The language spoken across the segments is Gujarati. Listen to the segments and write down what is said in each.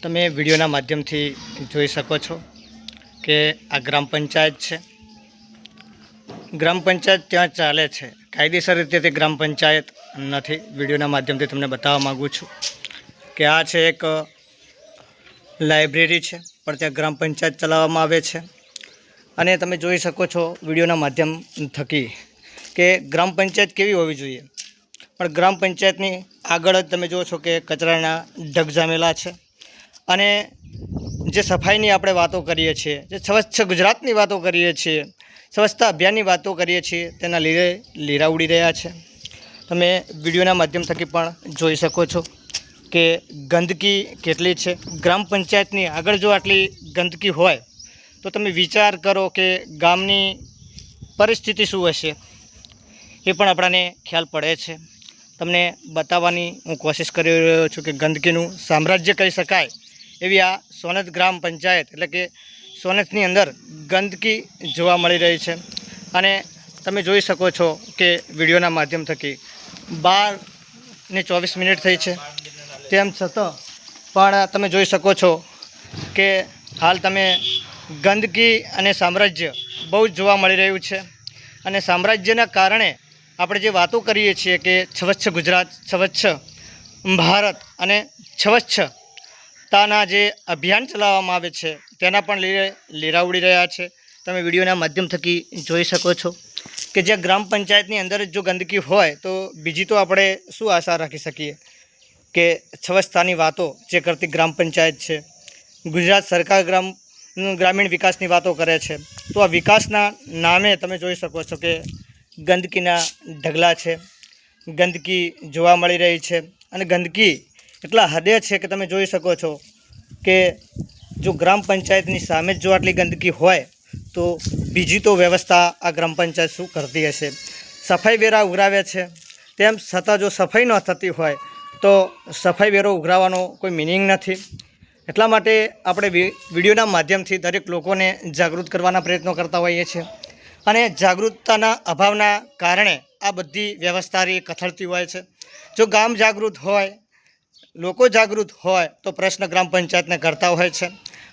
તમે વિડીયોના માધ્યમથી જોઈ શકો છો કે આ ગ્રામ પંચાયત છે। ગ્રામ પંચાયત ત્યાં ચાલે છે, કાયદેસર રીતે તે ગ્રામ પંચાયત નથી। વિડીયોના માધ્યમથી તમને બતાવવા માગું છું કે આ છે એક લાઇબ્રેરી છે, પણ ત્યાં ગ્રામ પંચાયત ચલાવવામાં આવે છે। અને તમે જોઈ શકો છો વિડીયોના માધ્યમ થકી કે ગ્રામ પંચાયત કેવી હોવી જોઈએ, પણ ગ્રામ પંચાયતની આગળ જ તમે જુઓ છો કે કચરાના ઢગ જામેલા છે। અને જે સફાઈની આપણે વાતો કરીએ છીએ, જે સ્વચ્છ ગુજરાતની વાતો કરીએ છીએ, સ્વચ્છતા અભિયાનની વાતો કરીએ છીએ, તેના લીધે લીરા ઉડી રહ્યા છે। તમે વિડીયોના માધ્યમ થકી પણ જોઈ શકો છો કે ગંદકી કેટલી છે। ગ્રામ પંચાયતની આગળ જો આટલી ગંદકી હોય તો તમે વિચાર કરો કે ગામની પરિસ્થિતિ શું હશે, એ પણ આપણાને ખ્યાલ પડે છે। તમને બતાવવાની હું કોશિશ કરી રહ્યો છું કે ગંદકીનું સામ્રાજ્ય કહી શકાય એવી આ સોનત ગ્રામ પંચાયત એટલે કે સોનતની અંદર ગંદકી જોવા મળી રહી છે। અને તમે જોઈ શકો છો કે વિડીયોના માધ્યમ થકી 12:24 થઈ છે, તેમ છતાં પણ તમે જોઈ શકો છો કે હાલ તમે ગંદકી અને સામ્રાજ્ય બહુ જ જોવા મળી રહ્યું છે। અને સામ્રાજ્યના કારણે આપણે જે વાતો કરીએ છીએ કે સ્વચ્છ ગુજરાત, સ્વચ્છ ભારત અને સ્વચ્છતાના જે અભિયાન ચલાવવામાં આવે છે તેના પણ લીરા ઉડી રહ્યા છે। તમે વિડીયોના માધ્યમ થકી જોઈ શકો છો કે જે ગ્રામ પંચાયતની અંદર જો ગંદકી હોય તો બીજી તો આપણે શું આશા રાખી શકીએ કે સ્વચ્છતાની વાતો જે કરતી ગ્રામ પંચાયત છે। ગુજરાત સરકાર ગ્રામીણ વિકાસની વાતો કરે છે, તો આ વિકાસના નામે તમે જોઈ શકો છો કે ગંદકીના ઢગલા છે, ગંદકી જોવા મળી રહી છે। અને ગંદકી એટલા હદે છે કે તમે જોઈ શકો છો કે જો ગ્રામ પંચાયતની સામે જો આટલી ગંદકી હોય તો બીજી તો વ્યવસ્થા આ ગ્રામ પંચાયત શું કરતી હશે। સફાઈ વેરા ઉઘરાવે છે, તેમ છતાં જો સફાઈ ન થતી હોય તો સફાઈ વેરો ઉઘરાવવાનો કોઈ મિનિંગ નથી। એટલા માટે આપણે વિડીયોના માધ્યમથી દરેક લોકોને જાગૃત કરવાના પ્રયત્નો કરતા હોઈએ છીએ। અને જાગૃતતાના અભાવના કારણે આ બધી વ્યવસ્થા કથળતી હોય છે। જો ગામ જાગૃત હોય, લોકો જાગૃત હોય તો પ્રશ્ન ગ્રામ પંચાયતને કરતા હોય છે,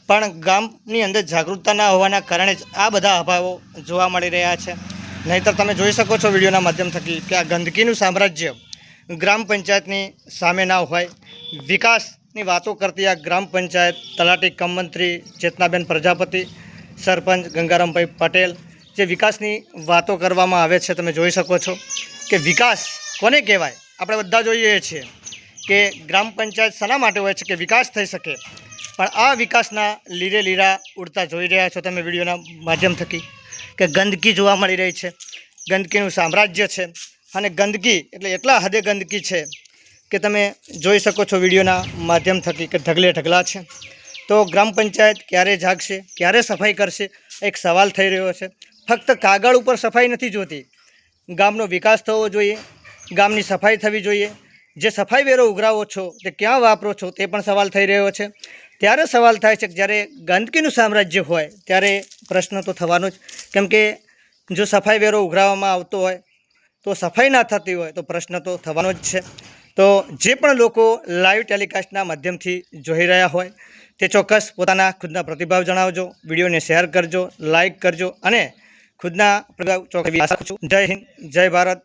પણ ગામની અંદર જાગૃતતા ના હોવાના કારણે જ આ બધા અભાવો જોવા મળી રહ્યા છે। નહીંતર તમે જોઈ શકો છો વિડીયોના માધ્યમ થકી કે આ ગંદકીનું સામ્રાજ્ય ગ્રામ પંચાયતની સામે ના હોય। વિકાસની વાતો કરતી આ ગ્રામ પંચાયત તલાટી કમ મંત્રી ચેતનાબેન પ્રજાપતિ, સરપંચ ગંગારામભાઈ પટેલ જે વિકાસની વાતો કરવામાં આવે છે, તમે જોઈ શકો છો કે વિકાસ કોને કહેવાય। આપણે બધા જોઈએ છીએ કે ગ્રામ પંચાયત શાના માટે હોય છે કે વિકાસ થઈ શકે, પણ આ વિકાસના લીરા ઉડતા જોઈ રહ્યા છો તમે વિડીયોના માધ્યમ થકી કે ગંદકી જોવા મળી રહી છે, ગંદકીનું સામ્રાજ્ય છે। અને ગંદકી એટલે એટલા હદે ગંદકી છે કે તમે જોઈ શકો છો વિડીયોના માધ્યમ થકી કે ઢગલે ઢગલા છે। તો ગ્રામ પંચાયત ક્યારે જાગશે, ક્યારે સફાઈ કરશે, એક સવાલ થઈ રહ્યો છે। ફક્ત કાગળ ઉપર સફાઈ નથી જોતી, ગામનો વિકાસ થવો જોઈએ, ગામની સફાઈ થવી જોઈએ। જે સફાઈ વેરો ઉઘરાવો છો તે ક્યાં વાપરો છો તે પણ સવાલ થઈ રહ્યો છે। ત્યારે સવાલ થાય છે કે જ્યારે ગંદકીનું સામ્રાજ્ય હોય ત્યારે પ્રશ્ન તો થવાનો જ, કેમ કે જો સફાઈ વેરો ઉઘરાવવામાં આવતો હોય તો સફાઈ ના થતી હોય તો પ્રશ્ન તો થવાનો જ છે। તો જે પણ લોકો લાઈવ ટેલિકાસ્ટના માધ્યમથી જોઈ રહ્યા હોય તે ચોક્કસ પોતાના ખુદના પ્રતિભાવ જણાવજો, વિડીયોને શેર કરજો, લાઇક કરજો અને ખુદના પ્રતિભાવ ચોક્કસ. જય હિન્દ, જય ભારત.